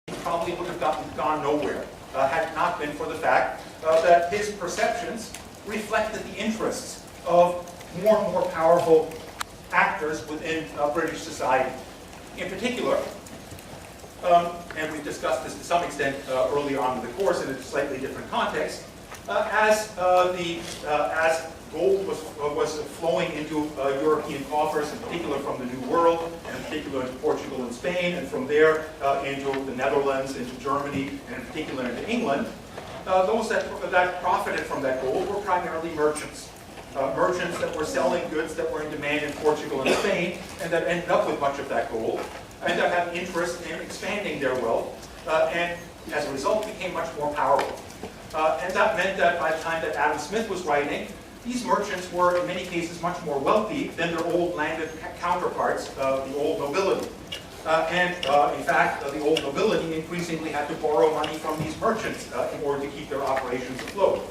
probably would have gone nowhere had it not been for the fact that his perceptions reflected the interests of more and more powerful actors within British society. In particular, and we've discussed this to some extent earlier on in the course in a slightly different context, as gold was flowing into European coffers, in particular from the New World, and in particular into Portugal and Spain, and from there into the Netherlands, into Germany, and in particular into England, those that profited from that gold were primarily merchants. Merchants that were selling goods that were in demand in Portugal and Spain, and that ended up with much of that gold, and that had interest in expanding their wealth, and as a result became much more powerful. And that meant that by the time that Adam Smith was writing, these merchants were in many cases much more wealthy than their old landed counterparts, the old nobility. In fact, the old nobility increasingly had to borrow money from these merchants in order to keep their operations afloat.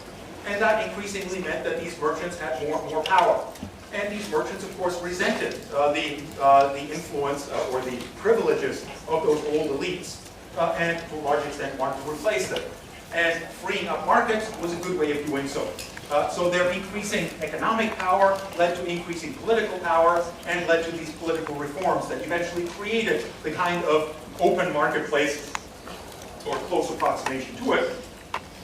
And that increasingly meant that these merchants had more and more power. And these merchants, of course, resented the influence or the privileges of those old elites, and to a large extent wanted to replace them. And freeing up markets was a good way of doing so. So their increasing economic power led to increasing political power and led to these political reforms that eventually created the kind of open marketplace, or close approximation to it,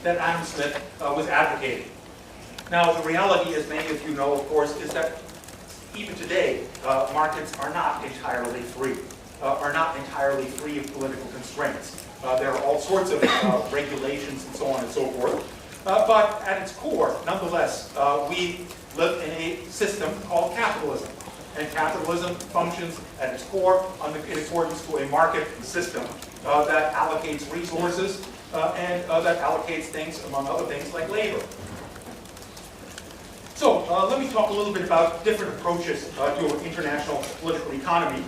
that Adam Smith was advocating. Now, the reality, as many of you know, of course, is that even today, markets are not entirely free, of political constraints. There are all sorts of regulations and so on and so forth. But at its core, nonetheless, we live in a system called capitalism. And capitalism functions at its core in accordance to a market system that allocates resources and that allocates things, among other things, like labor. So let me talk a little bit about different approaches to international political economy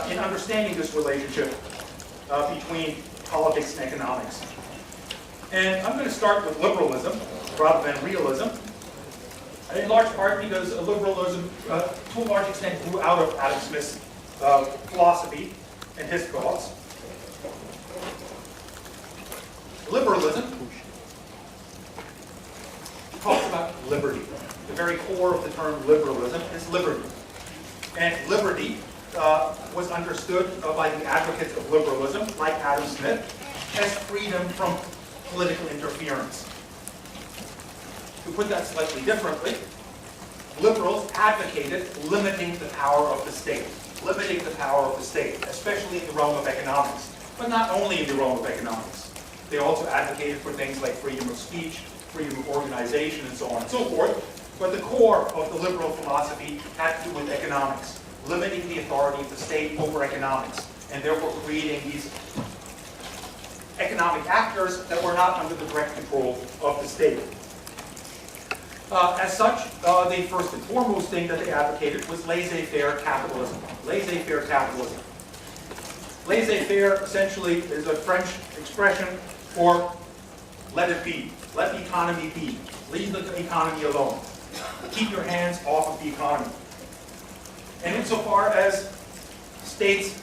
in understanding this relationship between politics and economics. And I'm going to start with liberalism rather than realism, in large part because liberalism, to a large extent, grew out of Adam Smith's philosophy and his thoughts. Liberalism talks about liberty. The very core of the term liberalism is liberty. And liberty was understood by the advocates of liberalism, like Adam Smith, as freedom from political interference. To put that slightly differently, liberals advocated limiting the power of the state, especially in the realm of economics, but not only in the realm of economics. They also advocated for things like freedom of speech, freedom of organization, and so on and so forth. But the core of the liberal philosophy had to do with economics, limiting the authority of the state over economics, and therefore creating these economic actors that were not under the direct control of the state. As such, the first and foremost thing that they advocated was laissez-faire capitalism. Laissez-faire capitalism. Laissez-faire essentially is a French expression for let it be, let the economy be, leave the economy alone. Keep your hands off of the economy. And insofar as states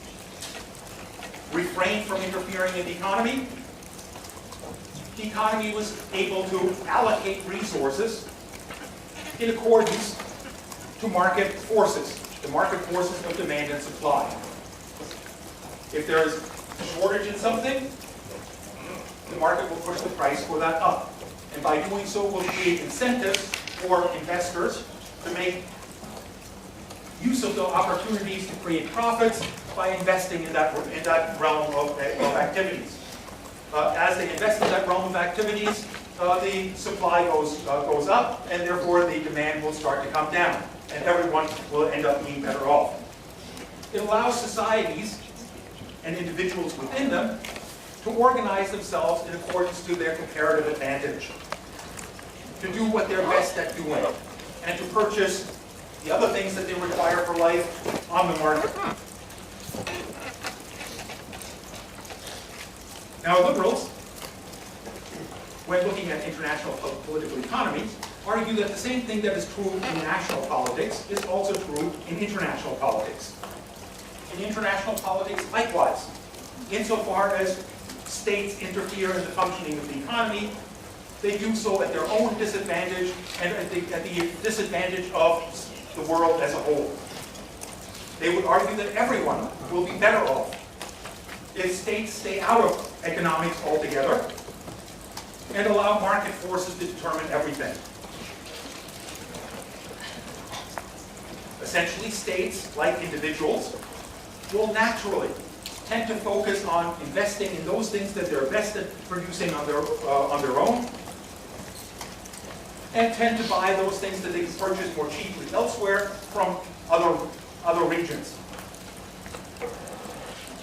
refrained from interfering in the economy was able to allocate resources in accordance to market forces, the market forces of demand and supply. If there is a shortage in something, the market will push the price for that up. And by doing so, will create incentives for investors to make use of the opportunities to create profits by investing in that realm of activities. As they invest in that realm of activities, the supply goes up, and therefore the demand will start to come down, and everyone will end up being better off. It allows societies and individuals within them to organize themselves in accordance to their comparative advantage, to do what they're best at doing, and to purchase the other things that they require for life on the market. Now, liberals, when looking at international political economies, argue that the same thing that is true in national politics is also true in international politics. In international politics, likewise, insofar as states interfere in the functioning of the economy, they do so at their own disadvantage and at the disadvantage of the world as a whole. They would argue that everyone will be better off if states stay out of economics altogether and allow market forces to determine everything. Essentially, states, like individuals, will naturally tend to focus on investing in those things that they're best at producing on their own, and tend to buy those things that they can purchase more cheaply elsewhere from other regions.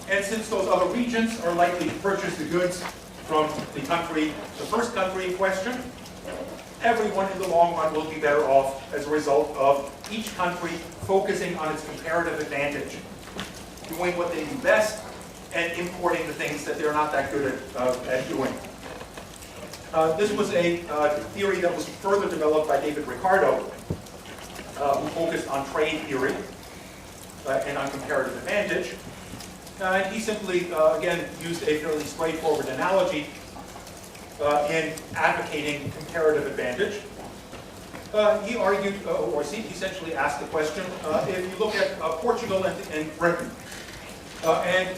And since those other regions are likely to purchase the goods from the first country in question, everyone in the long run will be better off as a result of each country focusing on its comparative advantage, doing what they do best and importing the things that they're not that good at doing. This was a theory that was further developed by David Ricardo, who focused on trade theory and on comparative advantage. And he simply, again, used a fairly straightforward analogy in advocating comparative advantage. He argued, he essentially asked the question, if you look at Portugal and Britain, and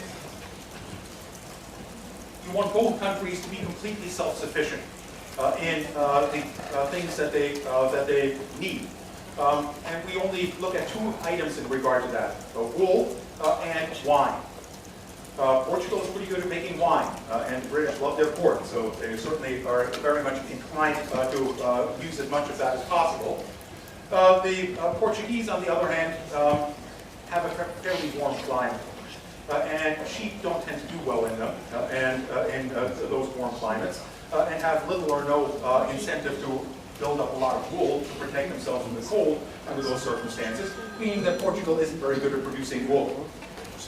you want both countries to be completely self-sufficient in the things that they need. And we only look at two items in regard to that, wool and wine. Portugal is pretty good at making wine, and the British love their port, so they certainly are very much inclined to use as much of that as possible. The Portuguese, on the other hand, have a fairly warm climate, and sheep don't tend to do well in them, in those warm climates, and have little or no incentive to build up a lot of wool to protect themselves from the cold under those circumstances, meaning that Portugal isn't very good at producing wool.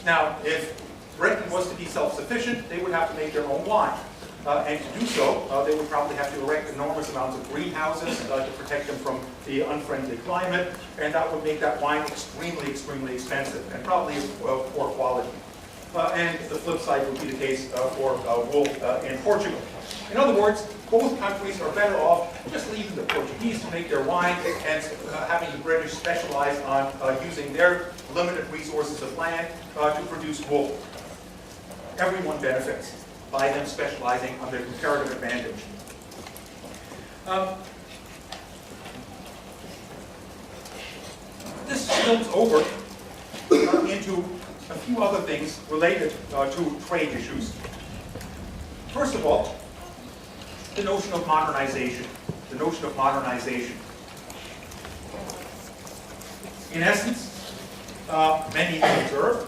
Now, if Britain was to be self-sufficient, they would have to make their own wine. And to do so, they would probably have to erect enormous amounts of greenhouses to protect them from the unfriendly climate, and that would make that wine extremely, extremely expensive, and probably of poor quality. And the flip side would be the case for wool in Portugal. In other words, both countries are better off just leaving the Portuguese to make their wine and having the British specialize on using their limited resources of land to produce wool. Everyone benefits by them specializing on their comparative advantage. This spills over into a few other things related to trade issues. First of all, the notion of modernization. The notion of modernization. In essence, many observe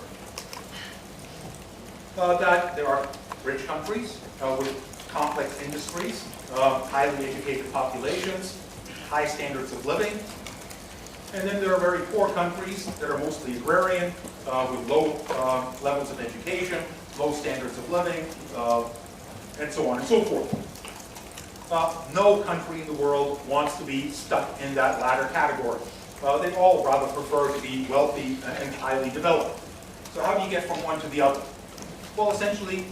that there are rich countries with complex industries, highly educated populations, high standards of living. And then there are very poor countries that are mostly agrarian, with low levels of education, low standards of living, and so on and so forth. No country in the world wants to be stuck in that latter category. They all rather prefer to be wealthy and highly developed. So how do you get from one to the other? Well, essentially,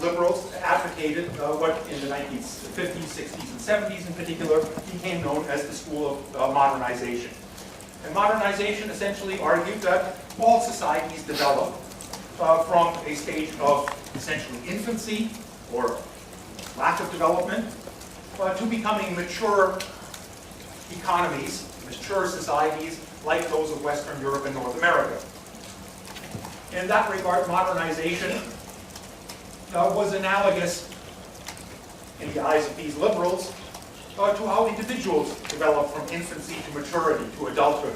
liberals advocated what in the 1950s, 60s, and 70s in particular became known as the school of modernization. And modernization essentially argued that all societies develop from a stage of essentially infancy or lack of development to becoming mature economies, mature societies like those of Western Europe and North America. In that regard, modernization was analogous, in the eyes of these liberals, to how individuals develop from infancy to maturity, to adulthood.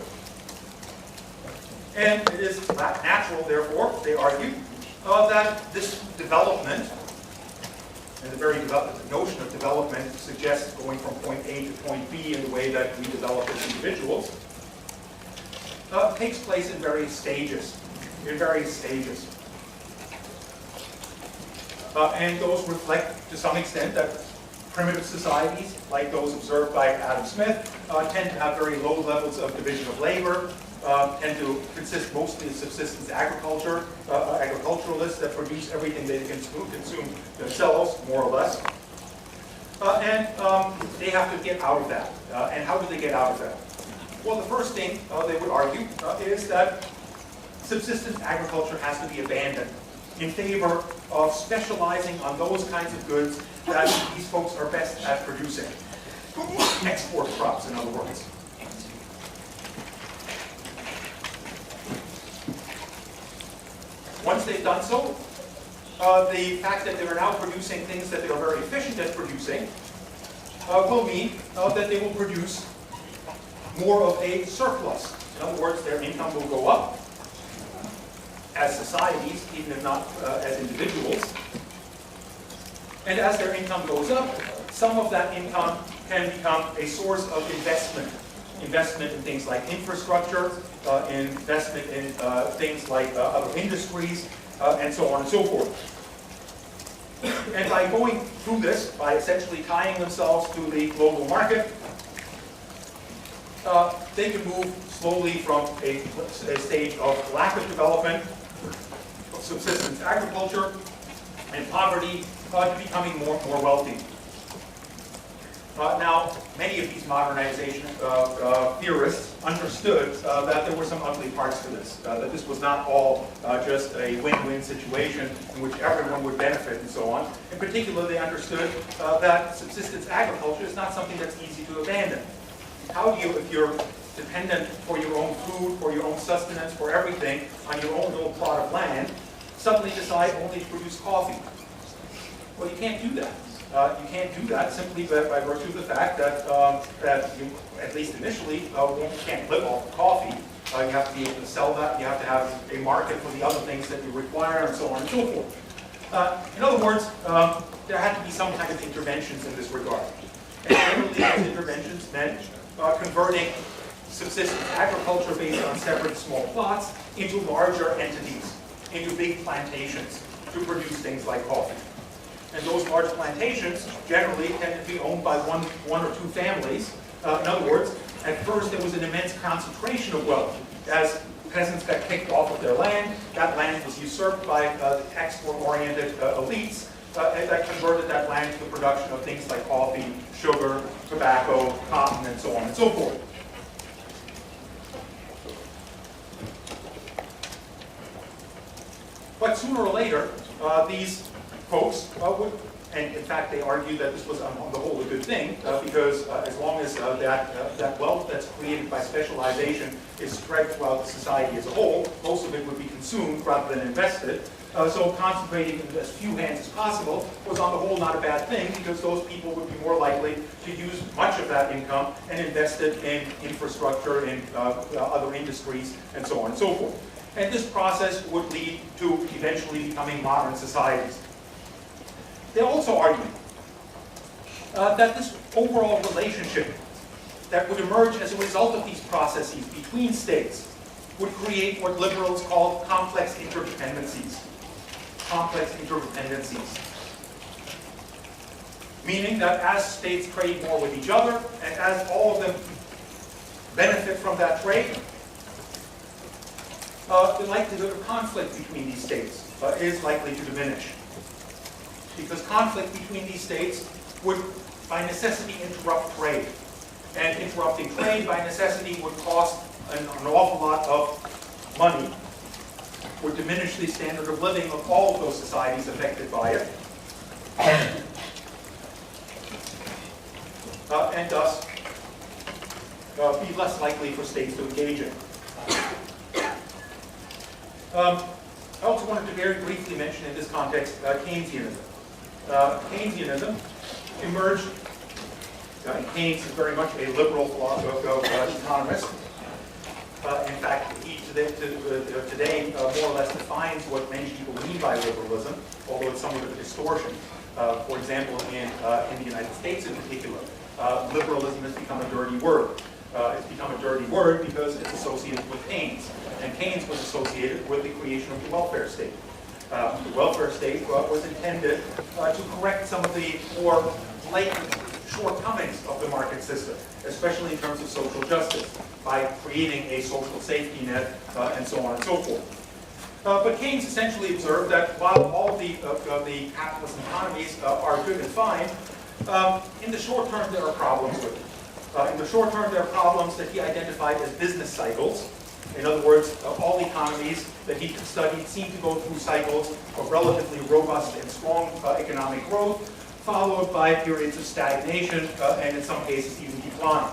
And it is natural, therefore, they argue, that this development, and the very notion of development suggests going from point A to point B in the way that we develop as individuals, takes place in various stages. And those reflect, to some extent, that primitive societies, like those observed by Adam Smith, tend to have very low levels of division of labor, tend to consist mostly of subsistence agriculture, agriculturalists that produce everything they can consume themselves, more or less. And they have to get out of that. And how do they get out of that? Well, the first thing they would argue is that subsistence agriculture has to be abandoned in favor of specializing on those kinds of goods that these folks are best at producing. Export crops, in other words. Once they've done so, the fact that they are now producing things that they are very efficient at producing will mean that they will produce more of a surplus. In other words, their income will go up as societies, even if not as individuals. And as their income goes up, some of that income can become a source of investment. Investment in things like infrastructure, investment in things like other industries, and so on and so forth. And by going through this, by essentially tying themselves to the global market, they can move slowly from a stage of lack of development, of subsistence agriculture, and poverty, to becoming more wealthy. Now, many of these modernization theorists understood that there were some ugly parts to this, that this was not all just a win-win situation in which everyone would benefit and so on. In particular, they understood that subsistence agriculture is not something that's easy to abandon. How do you, if you're dependent for your own food, for your own sustenance, for everything, on your own little plot of land, suddenly decide only to produce coffee? Well, you can't do that. You can't do that simply by virtue of the fact that, that you, at least initially, can't live off of coffee. You have to be able to sell that. You have to have a market for the other things that you require, and so on and so forth. In other words, there had to be some kind of interventions in this regard. And generally, those interventions meant converting subsistence agriculture based on separate small plots into larger entities, into big plantations to produce things like coffee. And those large plantations generally tend to be owned by one or two families. In other words, at first there was an immense concentration of wealth. As peasants got kicked off of their land, that land was usurped by export-oriented elites that converted that land to the production of things like coffee, sugar, tobacco, cotton, and so on and so forth. But sooner or later, these folks would, and in fact they argue that this was on the whole a good thing, because as long as that wealth that's created by specialization is spread throughout the society as a whole, most of it would be consumed rather than invested. So concentrating in as few hands as possible was on the whole not a bad thing, because those people would be more likely to use much of that income and invest it in infrastructure, in other industries, and so on and so forth. And this process would lead to eventually becoming modern societies. They also argue that this overall relationship that would emerge as a result of these processes between states would create what liberals call complex interdependencies. Complex interdependencies. Meaning that as states trade more with each other, and as all of them benefit from that trade, the likelihood of conflict between these states is likely to diminish. Because conflict between these states would, by necessity, interrupt trade. And interrupting trade, by necessity, would cost an awful lot of money, would diminish the standard of living of all of those societies affected by it, and thus be less likely for states to engage in. I also wanted to very briefly mention in this context Keynesianism. Keynesianism emerged, Keynes is very much a liberal economist. In fact, he today more or less defines what many people mean by liberalism, although it's somewhat of a distortion. For example, in the United States in particular, liberalism has become a dirty word. It's become a dirty word because it's associated with Keynes. And Keynes was associated with the creation of the welfare state. The welfare state was intended to correct some of the more blatant shortcomings of the market system, especially in terms of social justice, by creating a social safety net, and so on and so forth. But Keynes essentially observed that while all of the capitalist economies are good and fine, in the short term there are problems with it. In the short term there are problems that he identified as business cycles. In other words, all economies that he studied seem to go through cycles of relatively robust and strong economic growth, followed by periods of stagnation and in some cases even decline.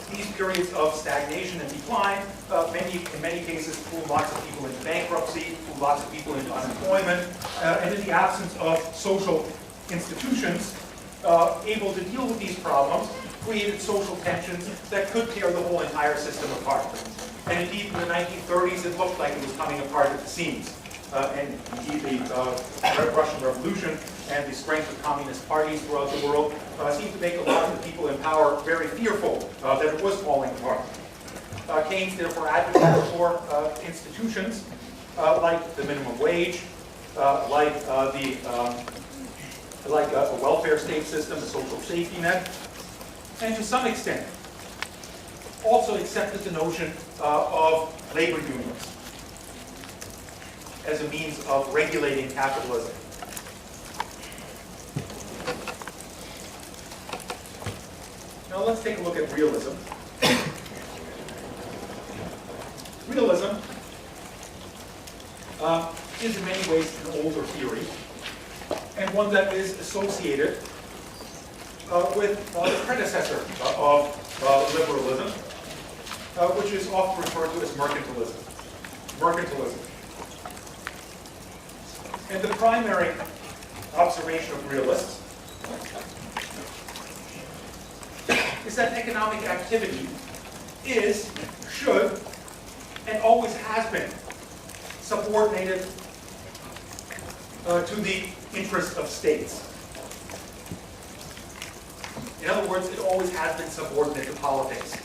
These periods of stagnation and decline, in many cases, pull lots of people into bankruptcy, pull lots of people into unemployment, and in the absence of social institutions able to deal with these problems, created social tensions that could tear the whole entire system apart. And indeed, in the 1930s, it looked like it was coming apart at the seams. And indeed, the Russian Revolution and the strength of communist parties throughout the world seemed to make a lot of the people in power very fearful that it was falling apart. Keynes therefore advocated for institutions like the minimum wage, like a welfare state system, a social safety net, and to some extent also accepted the notion of labor unions as a means of regulating capitalism. Now let's take a look at realism. Realism is in many ways an older theory, and one that is associated with the predecessor of liberalism, which is often referred to as mercantilism. And the primary observation of realists is that economic activity is, should, and always has been subordinated to the interests of states. In other words, it always has been subordinate to politics.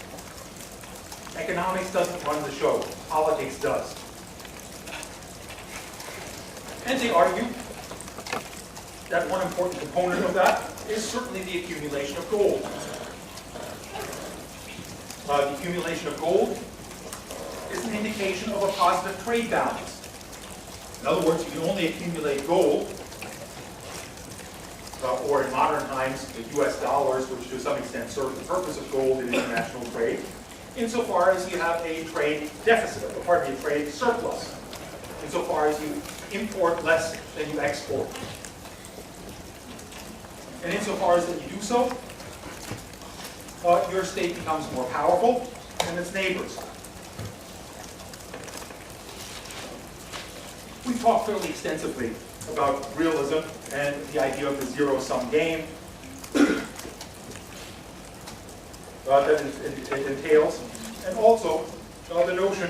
Economics doesn't run the show, politics does. And they argue that one important component of that is certainly the accumulation of gold. The accumulation of gold is an indication of a positive trade balance. In other words, you can only accumulate gold, or in modern times, the US dollars, which to some extent serve the purpose of gold in international trade, insofar as you have a trade deficit, a trade surplus, insofar as you import less than you export. And insofar as that you do so, your state becomes more powerful than its neighbors. We've talked fairly extensively about realism and the idea of the zero-sum game that it entails, and also the notion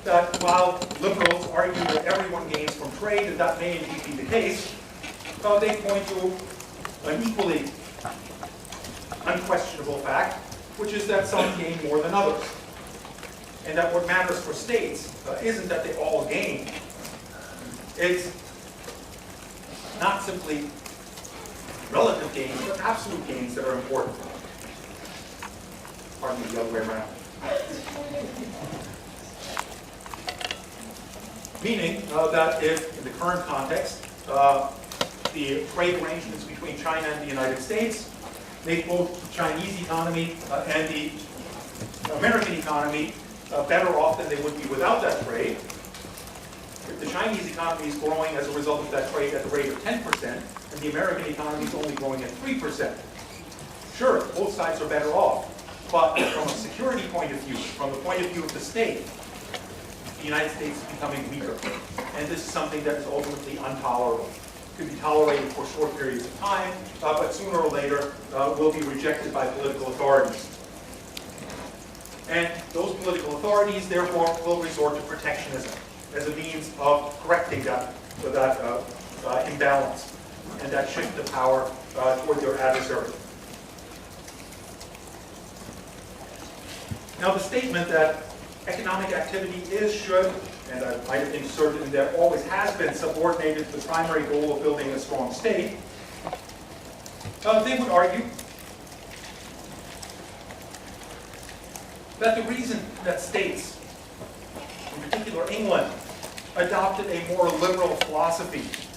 that while liberals argue that everyone gains from trade, and that may indeed be the case, they point to an equally unquestionable fact, which is that some gain more than others. And that what matters for states isn't that they all gain. It's not simply relative gains, but absolute gains that are important. Pardon me, the other way around. Meaning that if, in the current context, the trade arrangements between China and the United States make both the Chinese economy and the American economy better off than they would be without that trade. If the Chinese economy is growing as a result of that trade at the rate of 10%, and the American economy is only growing at 3%, sure, both sides are better off. But from a security point of view, from the point of view of the state, the United States is becoming weaker. And this is something that is ultimately intolerable. It could be tolerated for short periods of time, but sooner or later will be rejected by political authorities. And those political authorities, therefore, will resort to protectionism as a means of correcting that imbalance and that shift of power toward their adversary. Now, the statement that economic activity is, should, and I might have inserted in there, always has been subordinated to the primary goal of building a strong state, they would argue that the reason that states, in particular England, adopted a more liberal philosophy